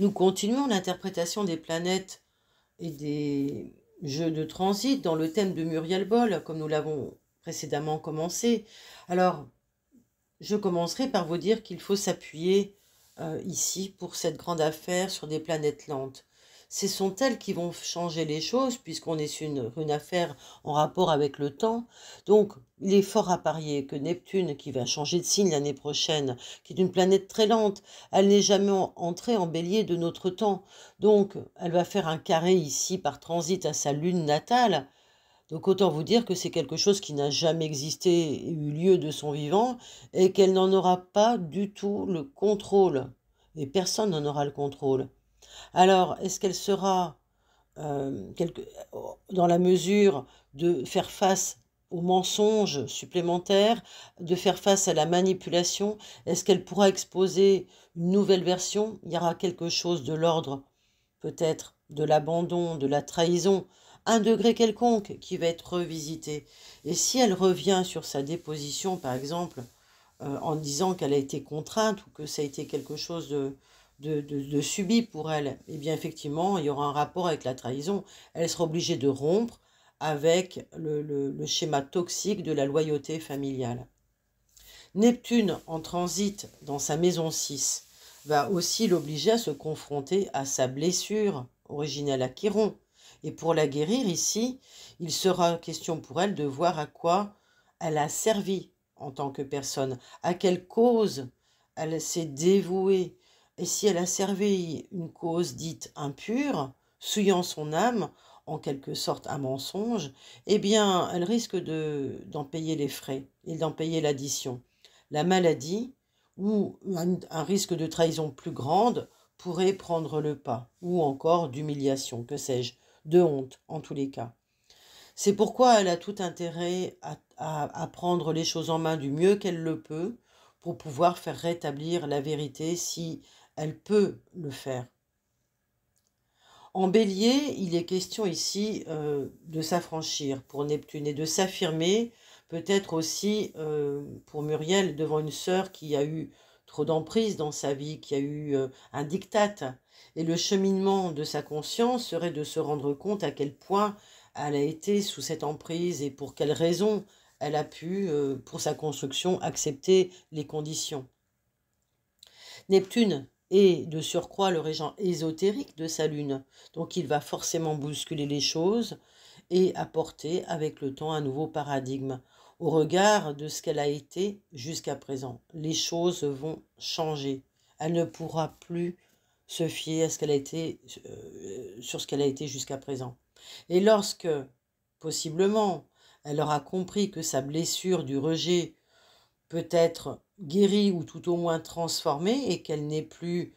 Nous continuons l'interprétation des planètes et des jeux de transit dans le thème de Muriel Boll, comme nous l'avons précédemment commencé. Alors, je commencerai par vous dire qu'il faut s'appuyer ici pour cette grande affaire sur des planètes lentes. Ce sont elles qui vont changer les choses puisqu'on est sur une affaire en rapport avec le temps. Donc, il est fort à parier que Neptune, qui va changer de signe l'année prochaine, qui est une planète très lente, elle n'est jamais entrée en bélier de notre temps. Donc, elle va faire un carré ici par transit à sa lune natale. Donc autant vous dire que c'est quelque chose qui n'a jamais existé et eu lieu de son vivant et qu'elle n'en aura pas du tout le contrôle. Et personne n'en aura le contrôle. Alors, est-ce qu'elle sera dans la mesure de faire face aux mensonges supplémentaires, de faire face à la manipulation? Est-ce qu'elle pourra exposer une nouvelle version? Il y aura quelque chose de l'ordre, peut-être, de l'abandon, de la trahison, un degré quelconque qui va être revisité. Et si elle revient sur sa déposition, par exemple, en disant qu'elle a été contrainte ou que ça a été quelque chose de subi pour elle, eh bien effectivement, il y aura un rapport avec la trahison. Elle sera obligée de rompre avec le schéma toxique de la loyauté familiale. Neptune, en transit dans sa maison 6, va aussi l'obliger à se confronter à sa blessure originelle à Chiron. Et pour la guérir ici, il sera question pour elle de voir à quoi elle a servi en tant que personne, à quelle cause elle s'est dévouée. Et si elle a servi une cause dite impure, souillant son âme, en quelque sorte un mensonge, eh bien, elle risque d'en payer les frais et d'en payer l'addition. La maladie ou un risque de trahison plus grande pourrait prendre le pas, ou encore d'humiliation, que sais-je, de honte en tous les cas. C'est pourquoi elle a tout intérêt à prendre les choses en main du mieux qu'elle le peut pour pouvoir faire rétablir la vérité si elle peut le faire. En bélier, il est question ici de s'affranchir pour Neptune et de s'affirmer, peut-être aussi pour Muriel, devant une sœur qui a eu trop d'emprise dans sa vie, qui a eu un diktat. Et le cheminement de sa conscience serait de se rendre compte à quel point elle a été sous cette emprise et pour quelles raisons elle a pu, pour sa construction, accepter les conditions. Neptune est de surcroît le régent ésotérique de sa lune, donc il va forcément bousculer les choses et apporter avec le temps un nouveau paradigme. Au regard de ce qu'elle a été jusqu'à présent, les choses vont changer. Elle ne pourra plus se fier à ce qu'elle a été, sur ce qu'elle a été jusqu'à présent. Et lorsque, possiblement, elle aura compris que sa blessure du rejet peut être guérie ou tout au moins transformée et qu'elle n'est plus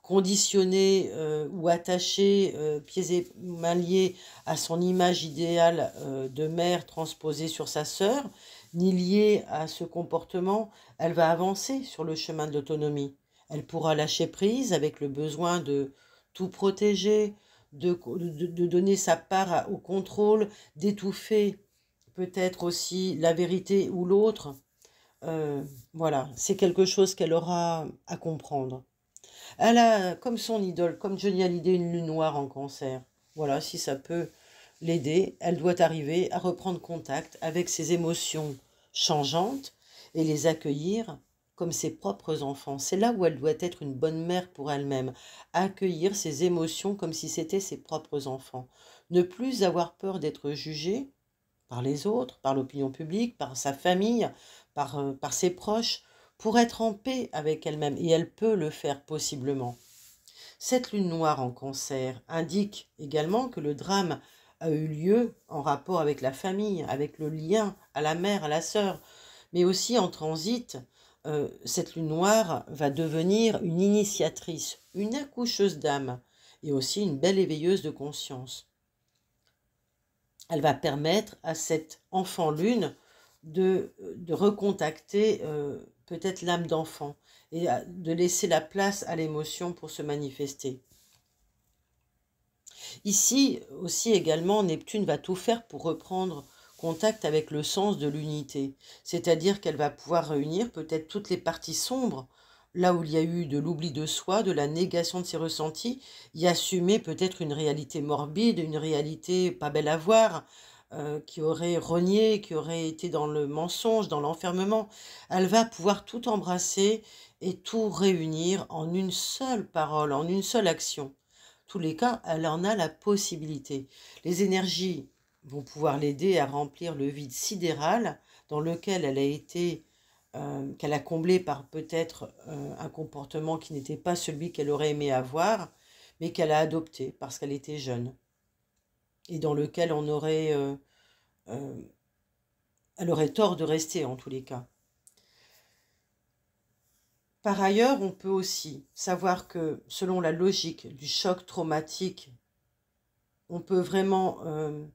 conditionnée ou attachée, pieds et mains liés à son image idéale de mère transposée sur sa sœur, ni liée à ce comportement, elle va avancer sur le chemin de l'autonomie. Elle pourra lâcher prise avec le besoin de tout protéger, de donner sa part au contrôle, d'étouffer peut-être aussi la vérité ou l'autre. Voilà, c'est quelque chose qu'elle aura à comprendre. Elle a, comme son idole, comme Johnny Hallyday, une lune noire en cancer. Voilà, si ça peut l'aider, elle doit arriver à reprendre contact avec ses émotions changeantes et les accueillir comme ses propres enfants. C'est là où elle doit être une bonne mère pour elle-même, accueillir ses émotions comme si c'était ses propres enfants. Ne plus avoir peur d'être jugée par les autres, par l'opinion publique, par sa famille, par ses proches, pour être en paix avec elle-même. Et elle peut le faire possiblement. Cette lune noire en cancer indique également que le drame a eu lieu en rapport avec la famille, avec le lien à la mère, à la sœur, mais aussi en transit. Cette lune noire va devenir une initiatrice, une accoucheuse d'âme et aussi une belle éveilleuse de conscience. Elle va permettre à cette enfant lune de recontacter peut-être l'âme d'enfant et de laisser la place à l'émotion pour se manifester. Ici aussi également, Neptune va tout faire pour reprendre contact avec le sens de l'unité, c'est-à-dire qu'elle va pouvoir réunir peut-être toutes les parties sombres, là où il y a eu de l'oubli de soi, de la négation de ses ressentis, y assumer peut-être une réalité morbide, une réalité pas belle à voir, qui aurait renié, qui aurait été dans le mensonge, dans l'enfermement. Elle va pouvoir tout embrasser et tout réunir en une seule parole, en une seule action. Tous les cas, elle en a la possibilité. Les énergies vont pouvoir l'aider à remplir le vide sidéral dans lequel elle a été, qu'elle a comblé par peut-être un comportement qui n'était pas celui qu'elle aurait aimé avoir, mais qu'elle a adopté parce qu'elle était jeune, et dans lequel euh, elle aurait tort de rester en tous les cas. Par ailleurs, on peut aussi savoir que selon la logique du choc traumatique, on peut vraiment, euh,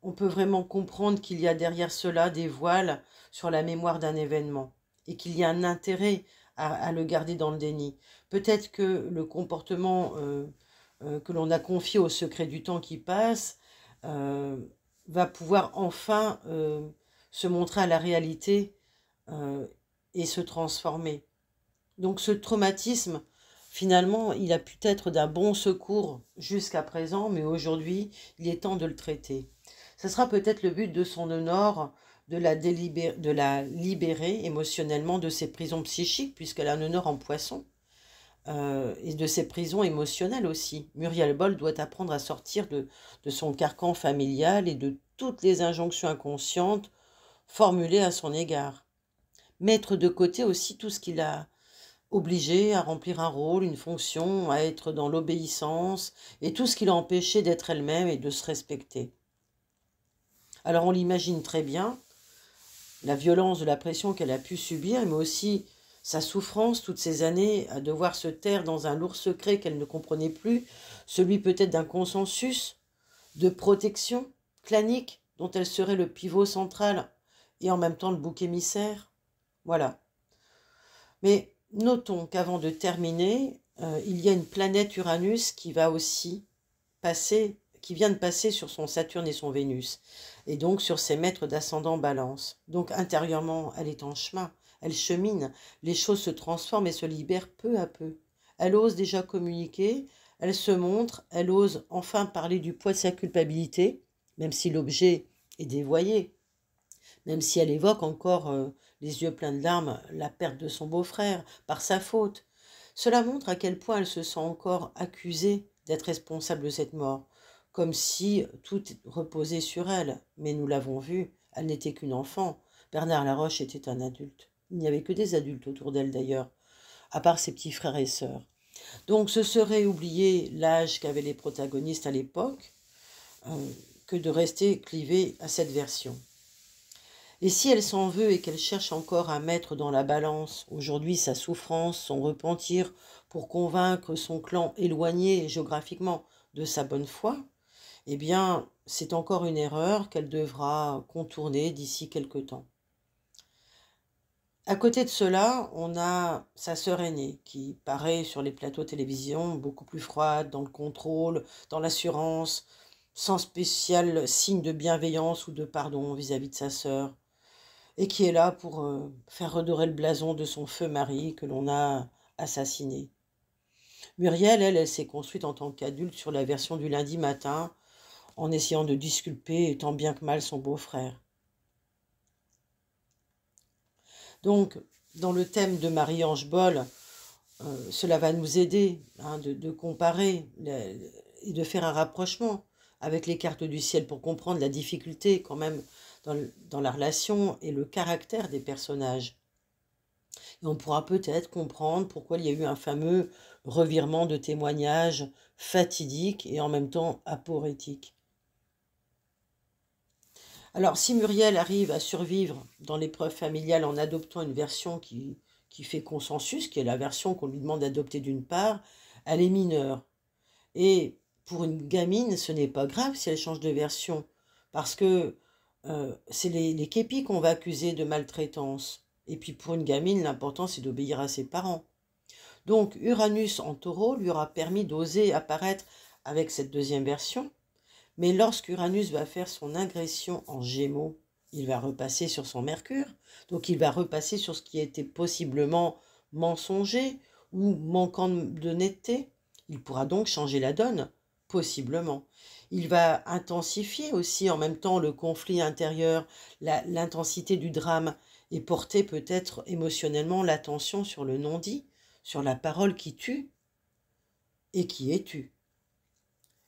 on peut vraiment comprendre qu'il y a derrière cela des voiles sur la mémoire d'un événement et qu'il y a un intérêt à le garder dans le déni. Peut-être que le comportement que l'on a confié au secret du temps qui passe euh, va pouvoir enfin se montrer à la réalité euh, et se transformer. Donc ce traumatisme, finalement, il a pu être d'un bon secours jusqu'à présent, mais aujourd'hui, il est temps de le traiter. Ce sera peut-être le but de son Honor de la libérer émotionnellement de ses prisons psychiques, puisqu'elle a un Honor en poisson, et de ses prisons émotionnelles aussi. Muriel Boll doit apprendre à sortir de son carcan familial et de toutes les injonctions inconscientes formulées à son égard. Mettre de côté aussi tout ce qu'il a obligé à remplir un rôle, une fonction, à être dans l'obéissance, et tout ce qui l'a empêché d'être elle-même et de se respecter. Alors on l'imagine très bien, la violence de la pression qu'elle a pu subir, mais aussi sa souffrance toutes ces années à devoir se taire dans un lourd secret qu'elle ne comprenait plus, celui peut-être d'un consensus, de protection clanique dont elle serait le pivot central et en même temps le bouc émissaire. Voilà. Mais notons qu'avant de terminer, il y a une planète Uranus qui va aussi passer, qui vient de passer sur son Saturne et son Vénus, et donc sur ses maîtres d'ascendant Balance. Donc intérieurement, elle est en chemin, elle chemine, les choses se transforment et se libèrent peu à peu. Elle ose déjà communiquer, elle se montre, elle ose enfin parler du poids de sa culpabilité, même si l'objet est dévoyé, même si elle évoque encore, les yeux pleins de larmes, la perte de son beau-frère, par sa faute. Cela montre à quel point elle se sent encore accusée d'être responsable de cette mort, comme si tout reposait sur elle. Mais nous l'avons vu, elle n'était qu'une enfant. Bernard Laroche était un adulte. Il n'y avait que des adultes autour d'elle d'ailleurs, à part ses petits frères et sœurs. Donc ce serait oublier l'âge qu'avaient les protagonistes à l'époque, que de rester clivée à cette version. Et si elle s'en veut et qu'elle cherche encore à mettre dans la balance aujourd'hui sa souffrance, son repentir, pour convaincre son clan éloigné géographiquement de sa bonne foi, eh bien, c'est encore une erreur qu'elle devra contourner d'ici quelque temps. À côté de cela, on a sa sœur aînée qui paraît sur les plateaux de télévision beaucoup plus froide, dans le contrôle, dans l'assurance, sans spécial signe de bienveillance ou de pardon vis-à-vis de sa sœur, et qui est là pour faire redorer le blason de son feu mari que l'on a assassiné. Muriel, elle s'est construite en tant qu'adulte sur la version du lundi matin, en essayant de disculper tant bien que mal son beau-frère. Donc, dans le thème de Marie-Ange Boll, cela va nous aider de comparer et de faire un rapprochement avec les cartes du ciel pour comprendre la difficulté quand même dans la relation et le caractère des personnages. Et on pourra peut-être comprendre pourquoi il y a eu un fameux revirement de témoignages fatidique et en même temps aporétique. Alors, si Muriel arrive à survivre dans l'épreuve familiale en adoptant une version qui fait consensus, qui est la version qu'on lui demande d'adopter d'une part, elle est mineure. Et pour une gamine, ce n'est pas grave si elle change de version, parce que c'est les képis qu'on va accuser de maltraitance. Et puis pour une gamine, l'important c'est d'obéir à ses parents. Donc Uranus en taureau lui aura permis d'oser apparaître avec cette deuxième version, mais lorsqu'Uranus va faire son ingression en Gémeaux, il va repasser sur son Mercure, donc il va repasser sur ce qui était possiblement mensonger ou manquant de netteté. Il pourra donc changer la donne, possiblement. Il va intensifier aussi en même temps le conflit intérieur, l'intensité du drame et porter peut-être émotionnellement l'attention sur le non-dit, sur la parole qui tue et qui est tue.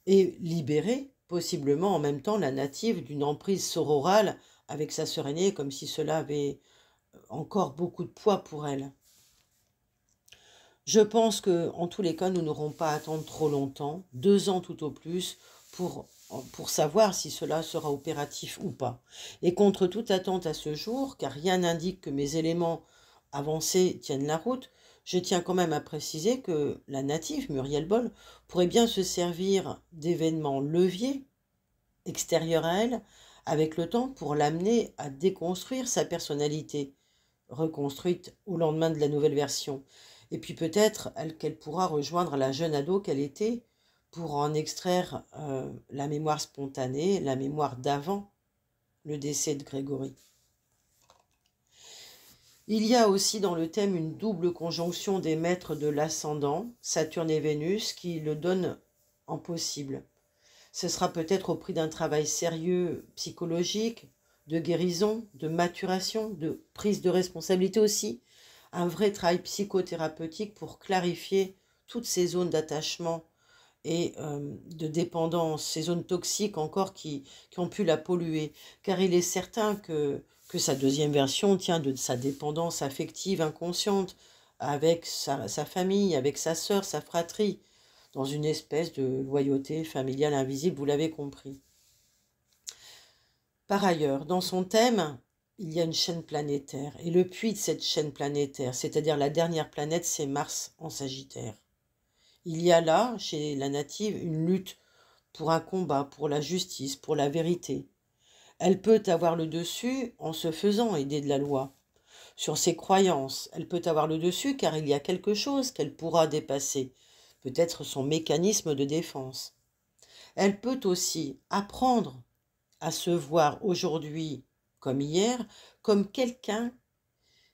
Et libérer possiblement en même temps la native d'une emprise sororale avec sa sœur aînée, comme si cela avait encore beaucoup de poids pour elle. Je pense que en tous les cas, nous n'aurons pas à attendre trop longtemps, 2 ans tout au plus, pour savoir si cela sera opératif ou pas. Et contre toute attente à ce jour, car rien n'indique que mes éléments avancés tiennent la route, je tiens quand même à préciser que la native, Muriel Boll, pourrait bien se servir d'événements leviers extérieurs à elle, avec le temps, pour l'amener à déconstruire sa personnalité, reconstruite au lendemain de la nouvelle version. Et puis peut-être qu'elle pourra rejoindre la jeune ado qu'elle était pour en extraire la mémoire spontanée, la mémoire d'avant le décès de Grégory. Il y a aussi dans le thème une double conjonction des maîtres de l'ascendant, Saturne et Vénus, qui le donnent en possible. Ce sera peut-être au prix d'un travail sérieux psychologique, de guérison, de maturation, de prise de responsabilité aussi, un vrai travail psychothérapeutique pour clarifier toutes ces zones d'attachement et de dépendance, ces zones toxiques encore qui ont pu la polluer. Car il est certain que sa deuxième version tient de sa dépendance affective inconsciente avec sa famille, avec sa sœur, sa fratrie, dans une espèce de loyauté familiale invisible, vous l'avez compris. Par ailleurs, dans son thème, il y a une chaîne planétaire. Et le puits de cette chaîne planétaire, c'est-à-dire la dernière planète, c'est Mars en Sagittaire. Il y a là, chez la native, une lutte pour un combat, pour la justice, pour la vérité. Elle peut avoir le dessus en se faisant aider de la loi. Sur ses croyances, elle peut avoir le dessus car il y a quelque chose qu'elle pourra dépasser, peut-être son mécanisme de défense. Elle peut aussi apprendre à se voir aujourd'hui comme hier, comme quelqu'un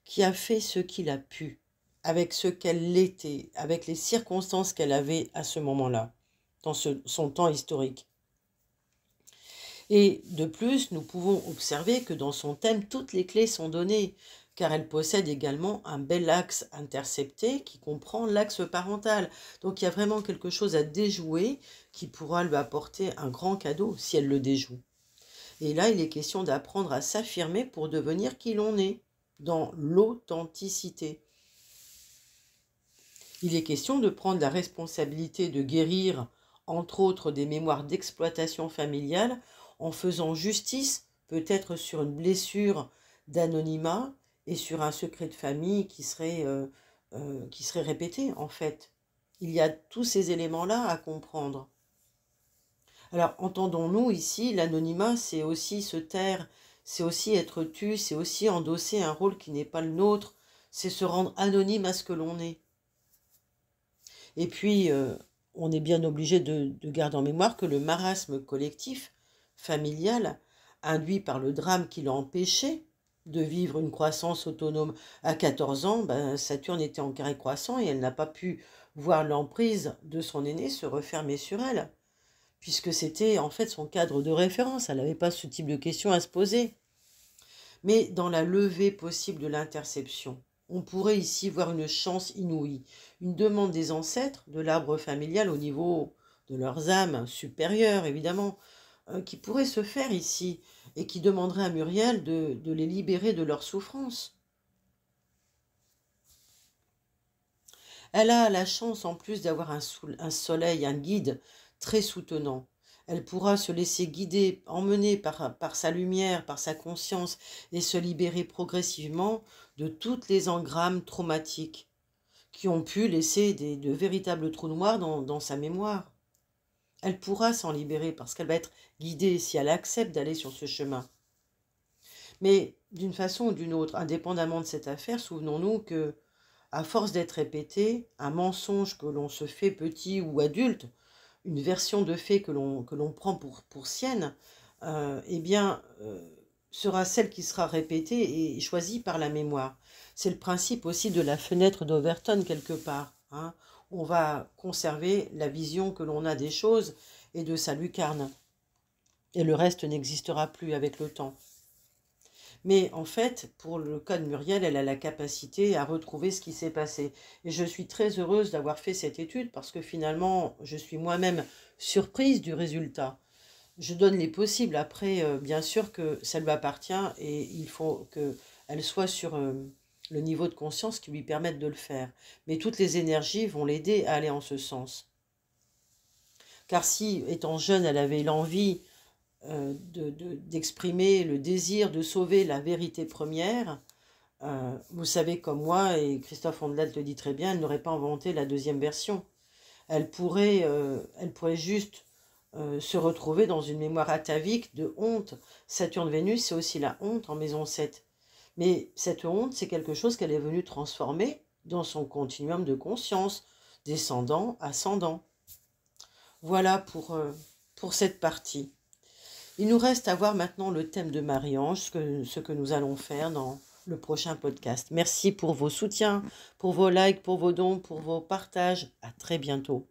qui a fait ce qu'il a pu, avec ce qu'elle était, avec les circonstances qu'elle avait à ce moment-là, dans son temps historique. Et de plus, nous pouvons observer que dans son thème, toutes les clés sont données, car elle possède également un bel axe intercepté qui comprend l'axe parental. Donc il y a vraiment quelque chose à déjouer qui pourra lui apporter un grand cadeau si elle le déjoue. Et là, il est question d'apprendre à s'affirmer pour devenir qui l'on est, dans l'authenticité. Il est question de prendre la responsabilité de guérir, entre autres, des mémoires d'exploitation familiale en faisant justice, peut-être sur une blessure d'anonymat et sur un secret de famille qui serait répété, en fait. Il y a tous ces éléments-là à comprendre. Alors, entendons-nous ici, l'anonymat, c'est aussi se taire, c'est aussi être tu, c'est aussi endosser un rôle qui n'est pas le nôtre, c'est se rendre anonyme à ce que l'on est. Et puis, on est bien obligé de garder en mémoire que le marasme collectif, familial, induit par le drame qui l'a empêché de vivre une croissance autonome à 14 ans, Saturne était en carré croissant et elle n'a pas pu voir l'emprise de son aîné se refermer sur elle, puisque c'était en fait son cadre de référence, elle n'avait pas ce type de questions à se poser. Mais dans la levée possible de l'interception, on pourrait ici voir une chance inouïe, une demande des ancêtres de l'arbre familial au niveau de leurs âmes supérieures, évidemment, qui pourrait se faire ici et qui demanderait à Muriel de les libérer de leur souffrance. Elle a la chance en plus d'avoir un soleil, un guide très soutenant. Elle pourra se laisser guider, emmener par sa lumière, par sa conscience et se libérer progressivement de toutes les engrammes traumatiques qui ont pu laisser de véritables trous noirs dans sa mémoire. Elle pourra s'en libérer parce qu'elle va être guidée si elle accepte d'aller sur ce chemin. Mais d'une façon ou d'une autre, indépendamment de cette affaire, souvenons-nous que, à force d'être répété, un mensonge que l'on se fait petit ou adulte, une version de fait que l'on prend pour sienne, sera celle qui sera répétée et choisie par la mémoire. C'est le principe aussi de la fenêtre d'Overton quelque part, hein. On va conserver la vision que l'on a des choses et de sa lucarne. Et le reste n'existera plus avec le temps. Mais en fait, pour le cas de Muriel, elle a la capacité à retrouver ce qui s'est passé. Et je suis très heureuse d'avoir fait cette étude parce que finalement, je suis moi-même surprise du résultat. Je donne les possibles. Après, bien sûr que ça lui appartient et il faut qu'elle soit sur le niveau de conscience qui lui permette de le faire. Mais toutes les énergies vont l'aider à aller en ce sens. Car si, étant jeune, elle avait l'envie d'exprimer le désir de sauver la vérité première, vous savez comme moi, et Christophe Ondelat le dit très bien, elle n'aurait pas inventé la deuxième version. Elle pourrait juste se retrouver dans une mémoire atavique de honte. Saturne-Vénus, c'est aussi la honte en maison 7. Mais cette honte, c'est quelque chose qu'elle est venue transformer dans son continuum de conscience, descendant, ascendant. Voilà pour cette partie. Il nous reste à voir maintenant le thème de Marie-Ange, ce que nous allons faire dans le prochain podcast. Merci pour vos soutiens, pour vos likes, pour vos dons, pour vos partages. À très bientôt.